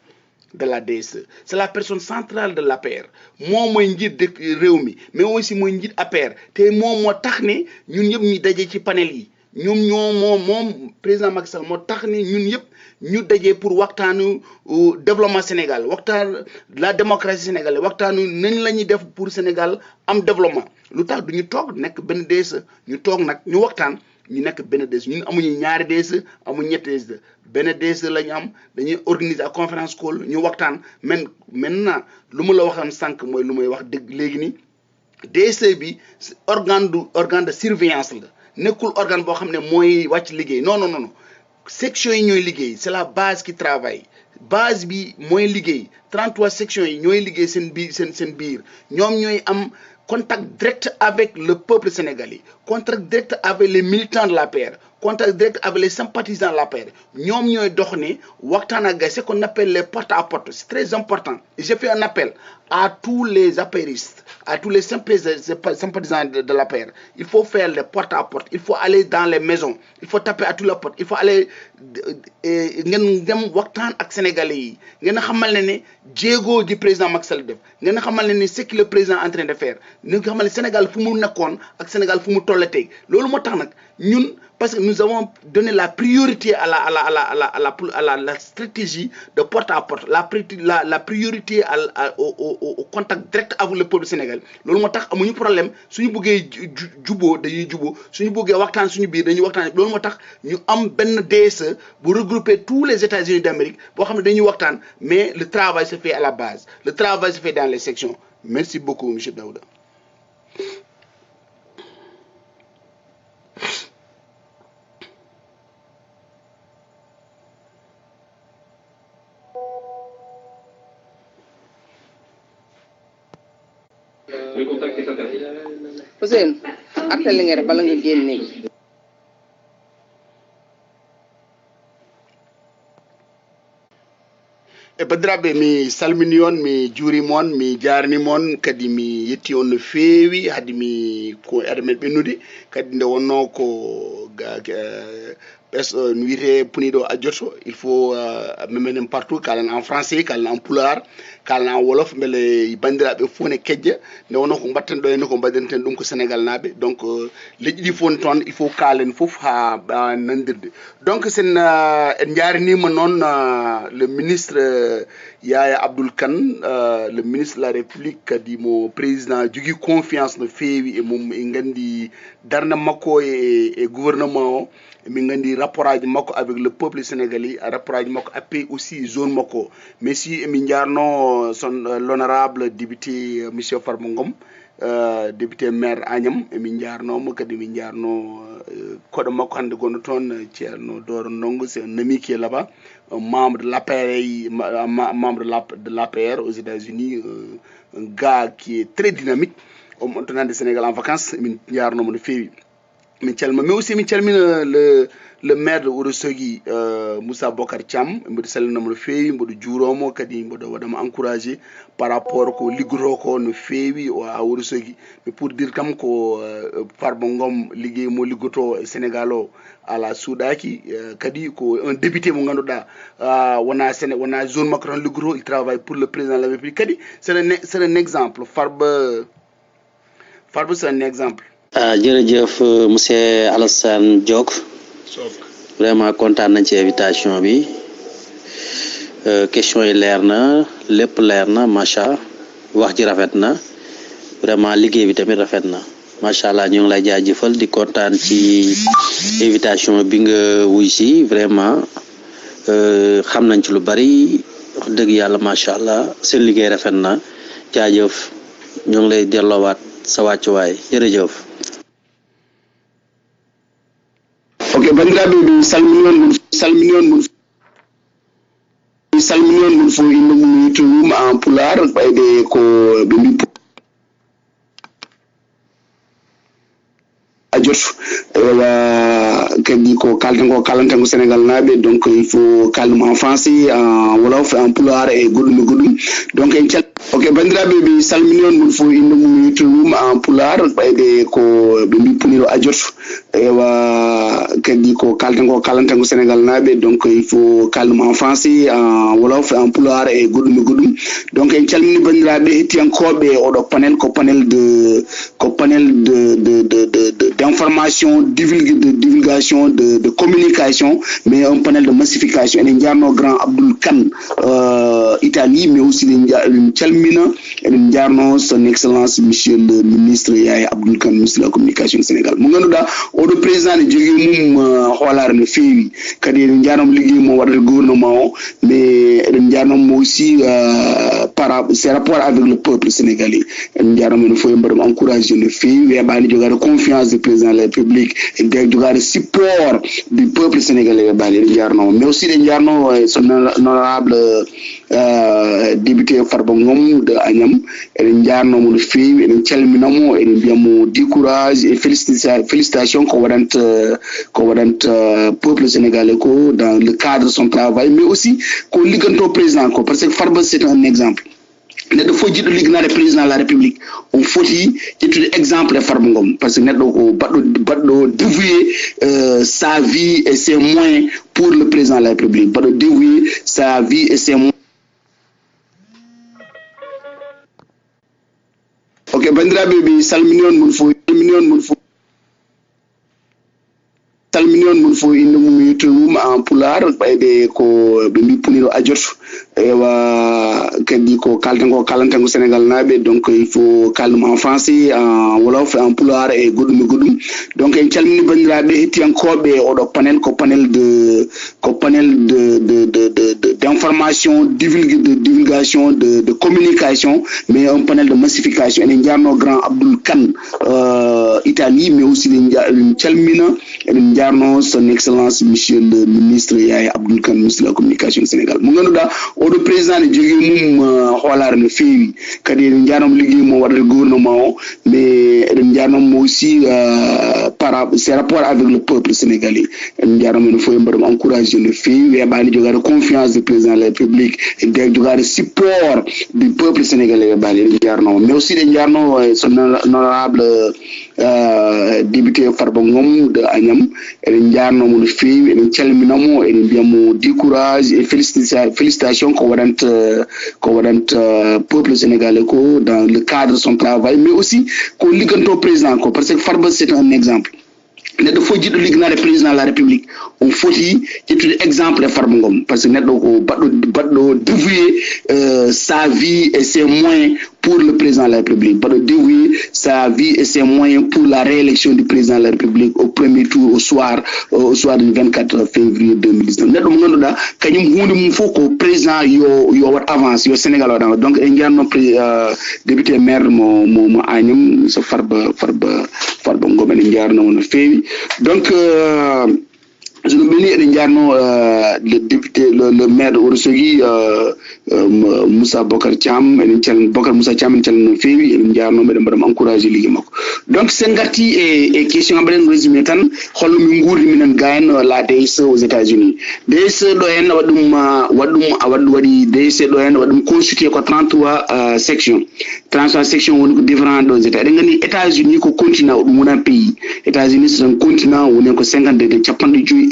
de la DSE c'est la personne centrale de l'APR moom mooy njiit dëkk réew mi mais aussi mooy njiit APR te moom moo tax ne ñun ñëpp ñuy daje ci panel yi ñoom moom président Macky Sall moo tax ne ñun yëpp ñu daje pour waxtaanu développement Sénégal waxtaan la démocratie sénégalaise waxtaanu nañ la ñuy def pour Sénégal am développement lu tax du ñu toog nekk benn DSE ñu toog nag ñu waxtaan ñu nekk benn DSE ñun amuñu ñaari DSE amuñu ñetti DSE benn DSE la ñu am dañuy organiser ak conférence call ñu waxtaan maintenant lu ma la waxoon sànq mooy lu may wax dëgg léegi ni DSE bi organe de surveillance la nekkul organe boo xam ne mooy wàcc liggéey non sections yi ñooy liggéey c'est la base qui travaille base bi mooy liggéey 33 sections yi ñooy liggéey seen biir ñoom ñooy am contact direct avec le peuple sénégalais contact direct avec les militants de l'APR contact direct avec les sympathisants de l'APR ñoom ñooy dox ne waxtaan ak gars ce qu'on appelle les porte à porte c'est très important et je fais un appel à tous les apéristes à tous les sympathisants de l'APR il faut faire les porte à porte il faut aller dans les maisons il faut taper à toutes les portes il faut aller ngeen dem waxtaan ak sénégalais yi ngeen xamal ne jéego ji président Macky Sall def ngeen xamal ne ce que le président est en train de faire ngeen xamal ne Sénégal fu mu nekkoon ak Sénégal fu mu toll tey loolu moo tax nag ñun parce que nous avons donné la priorité à la stratégie de porte à porte la priorité au contact direct avec le peuple sénégalais loolu moo tax amuñu problème suñu bëggee juboo dañuy juboo suñu bëggee waxtaan suñu biir dañuy waxtaan loolu moo tax ñu am benn DSE bu regrouper tous les États-Unis d'Amérique boo xam ne dañuy waxtaan mais le travail se fait à la base le travail se fait dans les sections merci beaucoup monsieur Daouda. Le contact est interdit. Ousseynou appel li nga def bala nga génn léegi. e badiraɓe mi salmini on mi juurima on mi jarnima on kadi mi yetti on no feewi hade mi ko ade men ɓennude kadi nde wonno ko no wiyete puniɗo ajjoto il faut memenen partout kalen en français kalen en pulaar kalen en wolof beele bandiraɓe fof ne kejja nde wonno ko mbatten ɗo henne ko mbaɗirten ɗum ko sénégal naaɓe donc leƴƴi ɗi fof ne toon il faut kaalen fof ha nandirde donc sen en jarinima noon le ministre Yaya Abdoul Kane le ministre de la République kadi mo président jogui confiance no feewi e mum e gandi darde makko e gouvernement o min gandi rapport aji makko avec le peuple sénégalais rapport aji makko appui aussi zone makko mais si emin jarno son l'honorable député monsieur Farba Ngom député maire Agnam emin jarnomo kadi min jarno koɗo makko hande gonɗo toon ceerno Doro Ndongo c'est un ami qui est là-bas un membre de l'APR membre de l'APR aux États-Unis un gars qui est très dynamique on toon hande Sénégal en vacances min jarnomo no feewi min calmina mais aussi min calmina le maire de Ourossogui Moussa Bocar Thiam mboɗo salminamo no feewi mboɗo juuromo kadi mboɗo waɗama encouragé par rapport ko liggoto ko no feewi à Ourossogui mais pour dire kam ko Farba Ngom ligguey mo liggoto e Sénégal o ala suuɗaki kadi ko un député mo ganduɗa wona zone makko tan liggoto il travaille pour le président de la République kadi c'est un exemple Farba c'est un exemple. jërëjëf monsieur Alassane Diok vraiment kontaan nañ ci invitation bi question yi leer na lépp leer na macha wax ji rafet na vraiment liggéey bi tamit rafet na macha allah ñu ngi lay jaajëfal di kontaan ci invitation bi nga wuy si vraiment xam nañ ci lu bari wax dëgg yàlla macha allah seen liggéey rafet na jaajëf ñu ngi lay delloowaat sa wàccuwaay jërëjëf. ok bandiraɓe mi salmini on mun fof inde mum yettoyuma en pulaar ɓayde ko ɓe mbi ajot kadi ko kalantango Sénégal naɓe donc il faut kalma en français en wolof en pulaar e goɗɗum donc en cal ok bandiraɓe ɓe salmini on mon fo inde mum yetto mum en pulaar ɓayde ko ɓe mbi puniro ajot kadi ko kalantango Sénégal naɓe donc il faut kalma en français en wolof en pulaar e goɗɗum donc en calmini bandiraɓe hettiyankoɓe oɗo panel ko panel d'information, de divulgation, de communication, mais un panel de massification. Et nous grand Abdoul Kane Italie, mais aussi Tchalmina, et nous son excellence monsieur le ministre Yaya Abdoul Kane, ministre de la communication du Sénégal. Nous avons le président de Djogé Holar le Févi, car nous avons le gouvernement, mais nous avons aussi ses rapports avec le peuple sénégalais. Nous avons encourager le Févi, et nous avons confiance du président de la République et le support du peuple sénégalais, mais aussi son honorable député Farbongom de Agnam, et nous avons du courage et félicitations qu'on peuple sénégalais dans le cadre de son travail, mais aussi qu'on ligue au président, parce que Farba c'est un exemple. Il faut dire le président de la République. On faut dire exemple de Farbongom parce que nous avons dévoué sa vie et ses moyens pour le président de la République. Nous avons dévoué sa vie et ses moyens. Ok, bandira bébé, salminion mon fou. Salminion mon fo inde mum yetto mum en pulaar ɓayde ko ɓe mbi puniro ajot kadi ko kalantango Sénégal naɓe donc il faut kalma en français en wolof en pulaar e goɗɗum donc en calmini bandiraɓe hettiyankoɓe oɗo panel ko panel d'information, de divulgation, de communication, mais un panel de massification. Et nous grand Abdoul Kane Italie, mais aussi Tchalmina, et nous son excellence monsieur le ministre Yaya Abdoul Kane, ministre de la communication du Sénégal. Nous avons le président de Djogé Holar le Févi, car nous avons le gouvernement, mais nous avons aussi ses rapports avec le peuple sénégalais. Nous avons encourager le Févi, et nous avons confiance du président de la République et le support du peuple sénégalais, mais aussi son honorable député Farbongom de Agnam, et nous avons le Févi, et nous avons du courage et félicitations qu'on peuple sénégalais dans le cadre de son travail, mais aussi qu'on ligue au président, parce que Farba c'est un exemple. Il faut dire le président de la République. On faut dire exemple de Farbongom parce que nous avons dévoué sa vie et ses moyens pour le président de la République, pas de dévouer sa vie et ses moyens pour la réélection du président de la République au premier tour au soir du 24 février 2019. Nous avons le président yo avance au Sénégal. Donc il y a un député maire mon Agnam so Farba Ngom en fait. Donc je nous bénis le député, le maire de Ourossogui, Moussa Bokar Thiam, Bokar Moussa Thiam, et nous encourager les gens. Donc, c'est et question à ben résumé tan, Holomungur Minan Gain, la DSE aux États-Unis. DSE doyen wadum DSE doyen wadum constitué quoi 33 sections. 33 sections on différentes aux États-Unis. Les États-Unis ko continent ou mon pays. États-Unis c'est un continent où on est 50 de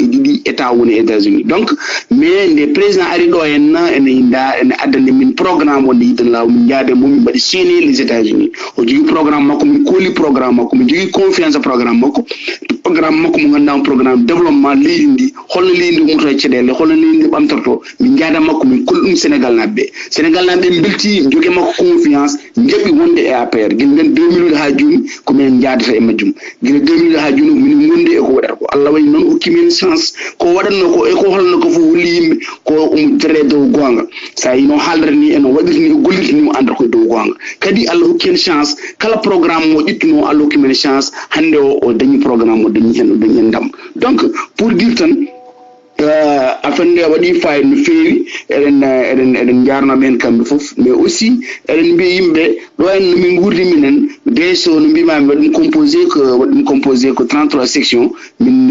Didi État aux États-Unis. Donc, mais les présidents aridoyen un programme on dit là où il y a des moments les États-Unis. On dit programme comme colis programme comme dit confiance programme comme un programme développement lindi hol lindi mu tay cedele hol lindi am torto mi jaada makko mi kulum Sénégal nabbe bilti joge makko confiance ngebi wonde e APR gin 2000 ha juni ko men jaadata e majjum gin 2000 ha juni min wonde e ko wadata ko Allah way non hokki men chance ko wadanno ko e ko holno ko fu wuli yimbe ko tere dow gonga sa yino halrani en wadirni gollitini mo andata ko dow gonga kadi Allah hokki en chance kala programme mo ittuno Allah hokki men chance hande o dañi programme o dañi ndam. Donc pour dire tan afande wadi fay no fewi eden jarno men kambe fof mais aussi eden be yimbe do en min gurdi minen DSO no bima wadum composé ko 33 sections min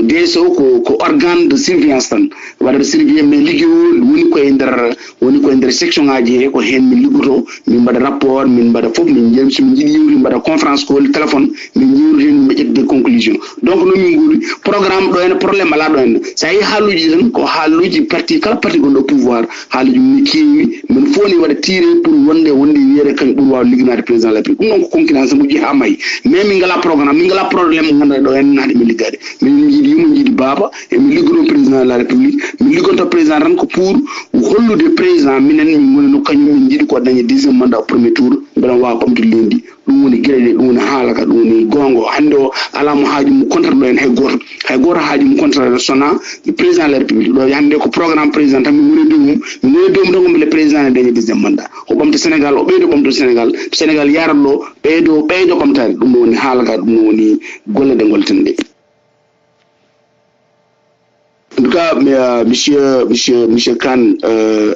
DSO ko organe de surveillance tan wada surveiller mais ligio woni ko ender section ngaji ko hen min ligoto min bada rapport min bada fof min jëm ci min jidi yewri bada conférence call téléphone min jewri hen be de conclusion donc no min guri programme do en problème ala do en say haluji tan ko haluji parti kala parti gondo pouvoir haluji mi kewi min foni wada tirer pour wonde wiere kan bur wa liginade président de la République non ko concurrence mu ji hamay mais min ngala programme min ngala problème ngana do en nade mi ligade min jidi baba e mi ligono président de la République mi ligonto président ran ko pour hollude président minen min woni no kanyum min jidi ko dañe deuxième mandat premier tour bala wa bamtu lendi dum woni gele dum woni halaka dum woni gongo hande o ala mo haaju mu contre do en hay goto haaju mu contre sona président de la République do yande ko programme président tam mi woni dum le président dañe deuxième mandat o bamtu Sénégal o beydo bamtu Sénégal yaralo beydo bamtade dum woni halaka dum woni golle de goltende. En tout cas, monsieur Khan,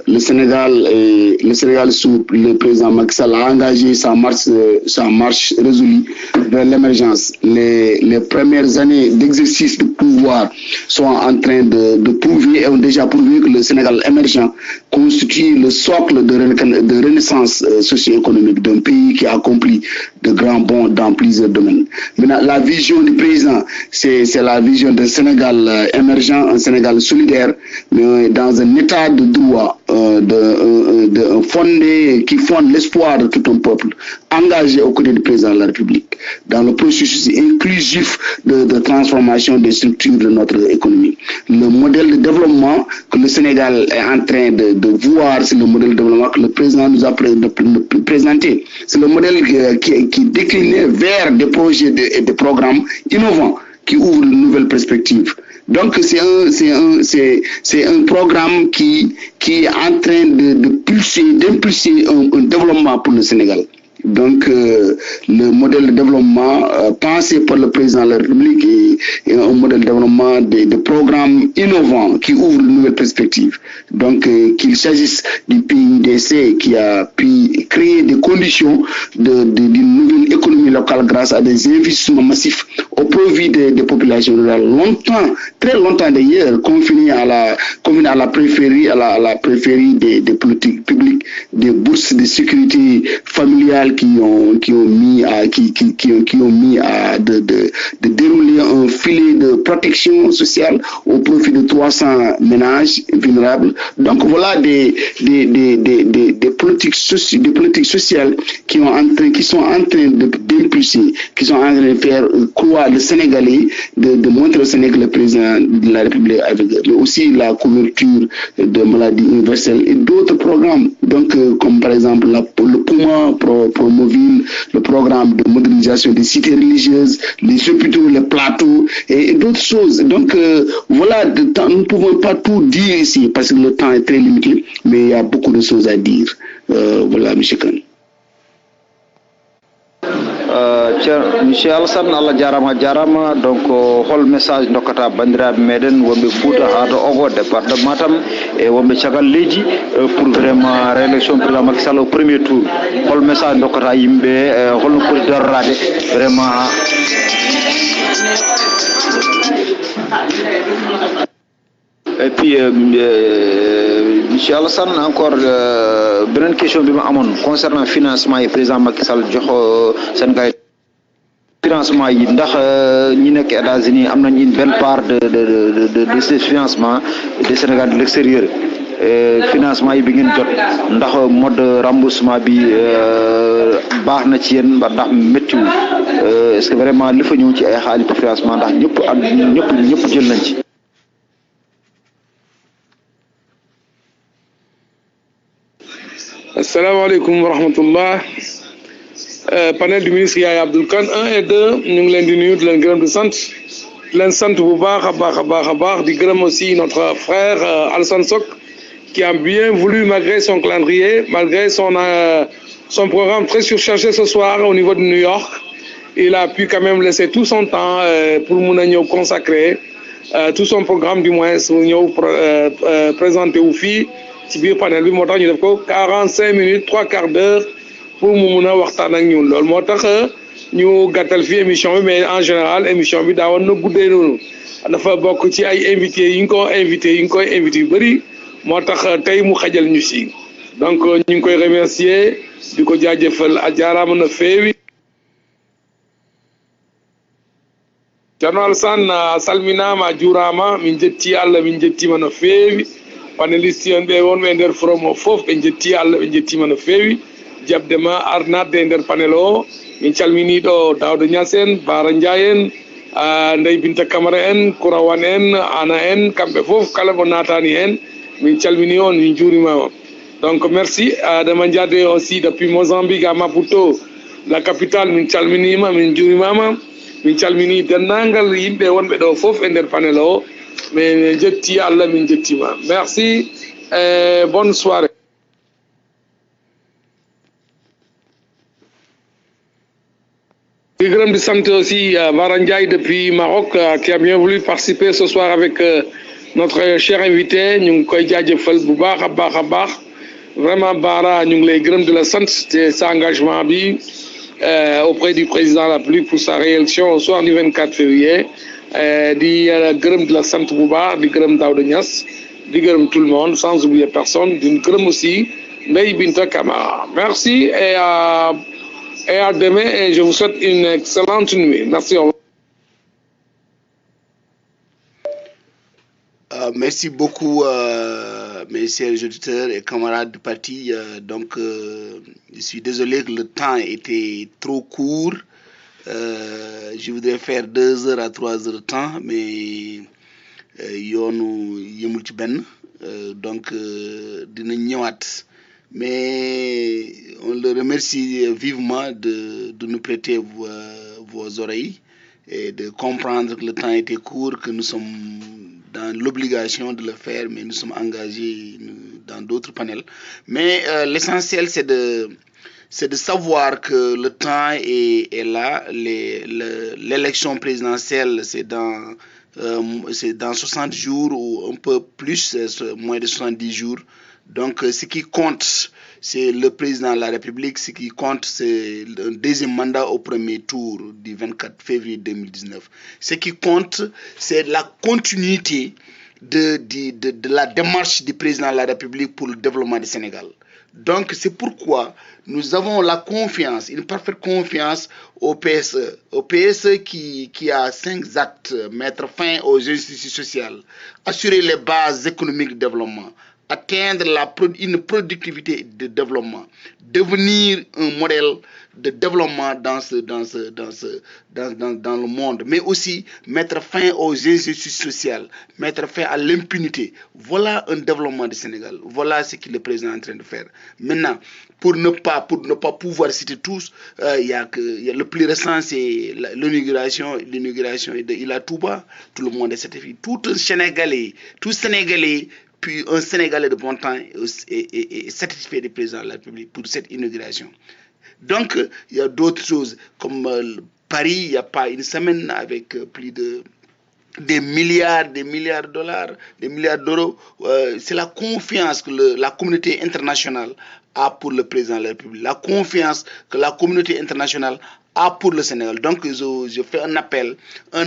le Sénégal sous le président Macky Sall a engagé sa marche résolue vers l'émergence. Les premières années d'exercice de pouvoir sont en train de prouver et ont déjà prouvé que le Sénégal émergent constitue le socle de renaissance socio-économique d'un pays qui a accompli de grands bonds dans plusieurs domaines. Maintenant, la vision du président, c'est la vision d'un Sénégal émergent, un Sénégal solidaire, mais dans un état de droit, qui fonde l'espoir de tout un peuple, engagé aux côtés du président de la République, dans le processus inclusif de transformation des structures de notre économie. Le modèle de développement que le Sénégal est en train de voir, c'est le modèle de développement que le président nous a présenté. C'est le modèle qui est décliné vers des projets et des programmes innovants qui ouvrent de nouvelles perspectives. Donc c'est un programme qui est en train d'impulser un développement pour le Sénégal. Donc le modèle de développement pensé par le président de la République est un modèle de développement de programmes innovants qui ouvrent de nouvelles perspectives. Donc qu'il s'agisse du PIDC qui a pu créer des conditions d'une nouvelle économie locale grâce à des investissements massifs au profit des populations rurales, très longtemps d'ailleurs, confinées à la périphérie des politiques publiques, des bourses de sécurité familiale qui ont mis à dérouler un filet de protection sociale au profit de 300 ménages vulnérables. Donc voilà des politiques sociales qui sont en train d'impulser, qui sont en train de faire croire le Sénégalais, de montrer au Sénégal le président de la République avec mais aussi la couverture de maladies universelles et d'autres programmes. Donc comme par exemple le PUMA Promoville, le programme de modernisation des cités religieuses, les hôpitaux, les plateaux et d'autres choses. Donc voilà, nous ne pouvons pas tout dire ici parce que le temps est très limité, mais il y a beaucoup de choses à dire. Voilà, M. Khan. Monsieur Alassane Allah jarama donc hol message dokkata bandiraɓe meɗen wonɓe Fouta ha to Ogo département Matam e wonɓe caggal leydi pour vraiment réélection président Macky Sall au premier tour hol message dokkata yimɓe holno poti darorade vraiment et puis monsieur Alassane encore benen question bima amone concernant financement et président Macky Sall joxo Sénégal financement yi ndax ñi nek États-Unis am nañ une belle part de ces financements de Sénégal de l'extérieur financement yi bi ngeen jot ndax mode remboursement bi baax na ci yeen ndax metti est-ce que vraiment li fa ñew ci ay xaalis financement ndax ñëpp jël nañ ci. Assalamu alaikum wa rahmatullah. Panel du ministre Yaya Abdoul Kane 1 et 2 ñu ngi leen di nuyu di leen gërëm di sant bu baax a baax di gërëm aussi notre frère Alassane Sok qui a bien voulu malgré son calendrier, malgré son programme très surchargé ce soir au niveau de New York, il a pu quand même laisser tout son temps pour mun a ñëw consacrer tout son programme du moins su ñëw présenté wu fii ci biir panel bi moo tax ñu def ko 45 minutes 3 quarts d'heure pour mu mun a waxtaan ak ñun loolu moo tax ñu gàttal fii émission bi mais en général émission bi daawoon na guddee noonu dafa bokk ci ay invités yi ñu koy invité yu bëri moo tax tey mu xajal ñu si donc ñu ngi koy remercier di ko jaajëfal a jaaraama na feewi Ceerno Alassane a salminama a juurama min jetti Allah min jettima no feewi panéliste en ɓe wonɓe e nder forum o fof ɓe jetti Allah ɓe jettima no feewi jabdema arnadde e nder panel o min calminiɗo Daouda Niass en Bara Ndiaye en Ndeye Binta Camara en Kourawan en Ana en kamɓe fof kala mo natani hen min calmini on min juurimama donc merci Adama Diade aussi depuis Mozambique à Maputo la capitale min calminima min juurimama min calmini dennangal yimɓe wonɓe ɗo fof e nder panel o min jetti Allah min jettima merci et bonne soirée. di gërëm di sant aussi Bara Ndiaye depuis Maroc qui a bien voulu participer ce soir avec notre cher invité ñu ngi koy jaajëfal bu baax a baax vraiment Bara ñu ngi lay gërëm di la sant te sa engagement bi auprès du président de la République pour sa réélection au soir du 24 février di gërëm di la sant bu baax di gërëm Daouda Niass di gërëm tout le monde sans oublier personne di gërëm aussi Ndeye Binta Camara merci et à demain et je vous souhaite une excellente nuit. Merci. Merci beaucoup, mes chers auditeurs et camarades du parti. Je suis désolé que le temps était trop court. Je voudrais faire 2 heures à 3 heures de temps, mais yoonu yemul ci benn donc dinañ ñëwaat. Mais on le remercie vivement de nous prêter vos oreilles et de comprendre que le temps était court, que nous sommes dans l'obligation de le faire, mais nous sommes engagés dans d'autres panels. Mais l'essentiel, c'est de savoir que le temps est là. L'élection présidentielle, c'est dans 60 jours ou un peu plus, moins de 70 jours. Donc, ce qui compte, c'est le président de la République. Ce qui compte, c'est un deuxième mandat au premier tour du 24 février 2019. Ce qui compte, c'est la continuité de la démarche du président de la République pour le développement du Sénégal. Donc, c'est pourquoi nous avons la confiance, une parfaite confiance au PSE. Au PSE qui a 5 actes: mettre fin aux injustices sociales, assurer les bases économiques de développement, atteindre une productivité de développement, devenir un modèle de développement dans le monde, mais aussi mettre fin aux injustices sociales, mettre fin à l'impunité. Voilà un développement du Sénégal. Voilà ce que le président est en train de faire. Maintenant, pour ne pas pouvoir citer tous, le plus récent, c'est l'inauguration de Ila Touba. Tout le monde est certifié. Tout Sénégalais, puis un Sénégalais de bon temps est satisfait du président de la République pour cette inauguration. Donc, il y a d'autres choses, comme Paris, il n'y a pas une semaine, avec plus de des milliards de dollars, des milliards d'euros. C'est la confiance que la communauté internationale a pour le président de la République, la confiance que la communauté internationale a pour le Sénégal. Donc, je fais un appel à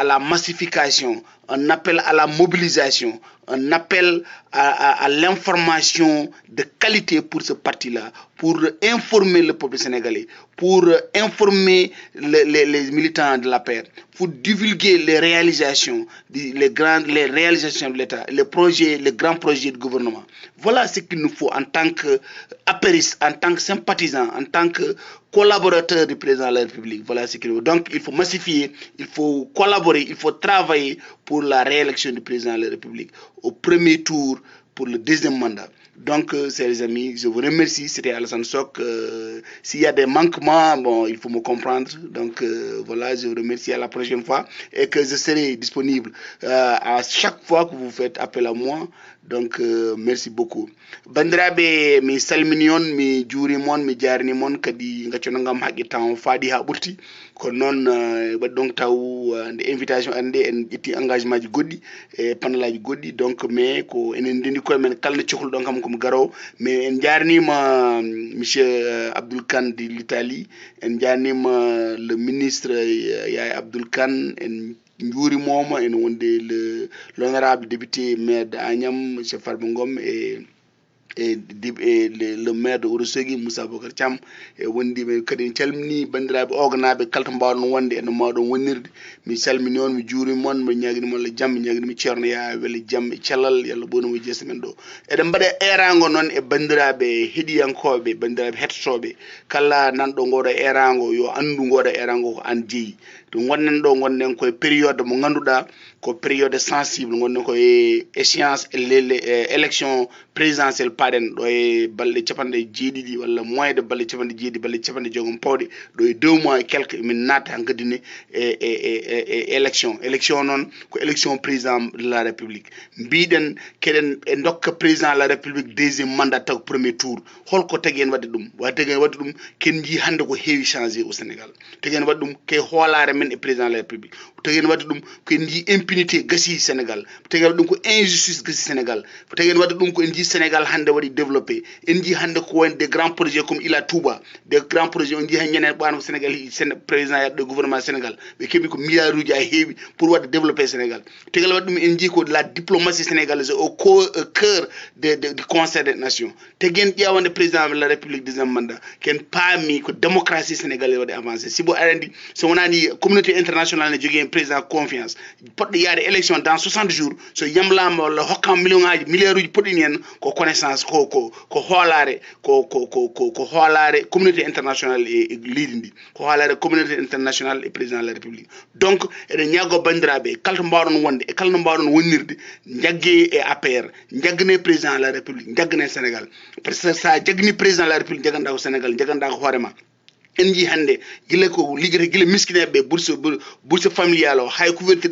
la massification, un appel à la mobilisation, un appel à l'information de qualité pour ce parti-là, pour informer le peuple sénégalais, pour informer les militants de la paix, pour divulguer les réalisations, les réalisations de l'État, les grands projets de gouvernement. Voilà ce qu'il nous faut en tant qu'apéristes, en tant que sympathisants, en tant que collaborateurs du président de la République. Voilà ce qu'il faut. Donc, il faut massifier, il faut collaborer, il faut travailler pour la réélection du président de la République au premier tour pour le deuxième mandat. Donc, chers amis, je vous remercie. C'était Alassane Sok. S'il y a des manquements, bon, il faut me comprendre. Donc, voilà, je vous remercie à la prochaine fois et que je serai disponible à chaque fois que vous faites appel à moi. Donc, merci beaucoup. Bandiraɓe mi salmini on mi juurimon mi jarnimon kadi gaccunagam haqqi temps faadi ha ɓurti ko noon waɗi donc taw nde invitation ande en ƴetti engagement ji goɗɗi e panelaji goɗɗi donc mais ko enen ndendi koye men kala nde cohluɗon kam komi garowo mais en jarnima monsieur Abdoul Kane de l'Italie en jarnima le ministre Yaya Abdoul Kane en juurimomo en wonde l'honorable député maire de Agnam monsieur Farba Ngom et le maire de Ourossogui Moussa Bocar Thiam e wondi ɓe kadi en calmini bandiraɓe oganaɓe kala to mbawɗon wonde eno mawɗon wonnirde mi salmini on mi juurima on mi ñaguinimo Allah jaam mi ñaguinimi ceerno Yaya weele jaam e cellal yallah bonamo jeesa men ɗo eɗen mbaɗa erago noon e bandiraɓe heeɗiyankoɓe bandiraɓe hettotoɓe kala nanɗo ngoɗo erago yo andu ngoɗo erago ko an jeeyi to gonnen ɗo gonnen koye période mo ganduɗa ko période sensible gonnen koye échéance élection présidentielle paɗen ɗo e balɗe capanɗe jeeɗiɗi walla moins de balɗe capanɗe jeeɗiɗi balɗe capanɗe jeegom pawɗe ɗo e 2 mois et quelque min natta hankkadine élection noon ko élection président de la république mbiɗen keɗen e dokka président de la république deuxième mandat taw premier tour holko tagui en wadde ɗum wa tagui en wadde ɗum ken jii hande ko heewi changé au Sénégal tagui en wadde ɗum ke hoolare men e président de la république tagui en wadde ɗum ken jii impunité gasi Sénégal tagui en wadde ɗum ko injustice gasi Sénégal tagui en wadde ɗum ko en jii Sénégal hande waɗi développé en jii hande ko woni des grands projets comme Ila Touba des grands projets on jii han ñanen ɓano Sénégal président yaɗo gouvernement Sénégal ɓe keeɓi ko milliard uji ha heewi pour wadde développer Sénégal tagui en wadde ɗum en jii ko la diplomatie sénégalaise au cœur du concert des nations tagui en ƴewande président de la république deuxième mandat ken paami ko démocratie sénégalaise waɗi avancé sibo arandi so wonani communauté internationale ne jogui en président confiance poɗɗo yaade élection dans 60 jours so yamlama walla hokkama milliard uji poɗɗini hen ko connaissance ko hoolare ko hoolare communauté internationale e leydi ndi ko hoolare communauté internationale e président de la république donc eɗen ñaago bandiraɓe kala to mbawɗon wonde e kala no mbawɗon wonnirde jaggue e APR jaggane président de la république jaggane Sénégal par ce que sa jaggani président de la république jaganɗa ko Sénégal jaganɗa ko hoorema en jii hande gila ko liggata gila miskineɓe bourse familial o hay couverture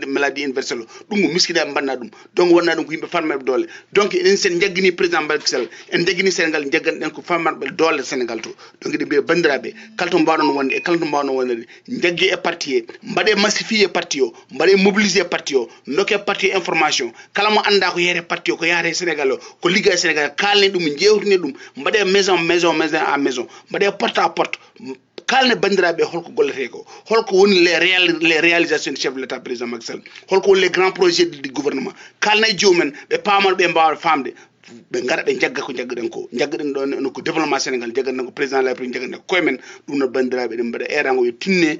maladie universelle o ɗum ko miskineɓe mbanna ɗum donc wonna ɗum ko yimɓe fammeɓe doole donc enen sen jaggini président Macky Sall en jaggini Sénégal jagganɗen ko fammanɓe doole Sénégal to donc eɗen mbiya bandiraɓe kala to mbawɗon wonde e kala to mbawɗon wonde jaggue e parti e mbaɗe massifié parti o mbaɗe mobilisé parti o dokke parti information kala mo anda ko yeere parti o ko yaare Sénégal o ko ligga e Sénégal kalne ɗum jewtine ɗum mbaɗe maison à maison mbaɗe porte à porte kalne bandiraɓe holko gollete ko holko woni les réalisations du chef de l'état président Macky Sall holko woni les grands projets du gouvernement kalne jomumen ɓe pamal ɓe mbawa famde ɓe gara ɓe jagga ko jaggaɗen ko jaggaɗen ɗon ko développement Sénégal jaggaɗen ko président de la République jaggaɗen koye men ɗum no bandiraɓe eɗen mbaɗa erago yo tinne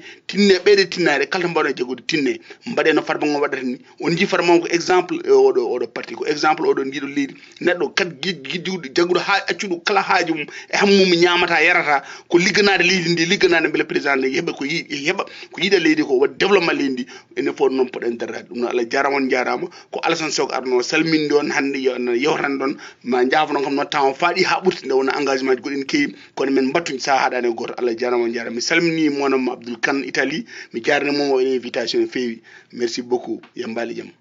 ɓeyde tinnade kala to mbawɗen jaggude tinne mbaɗe no Farba Ngom waɗata ni on jii Farba Ngom ko exemple oɗo parti ko exemple oɗo ndiɗo leydi neɗɗo kadi guidduɗo jagguɗo ha accuɗo kala haaju mum e hammum ñamata yarata ko ligganade leydi ndi ligganade beele président nde heeɓa ko yiiɗa leydi ko waɗi développement leydi ndi enen fof noon poɗen darrade ɗum noon Allah jarama on jarama ko Alassane Sok arno salminde on hande yewtande ɗon ma jaafonon kam noon taw faaɗi ha ɓurti nde wona engagement ji goɗɗi ne keewi kono men battuji sa haɗani goto Allah jarama on jarama mi salmini monam Abdoul Kane Italie mi jarnimomo e invitation e feewi merci beaucoup yambali jaam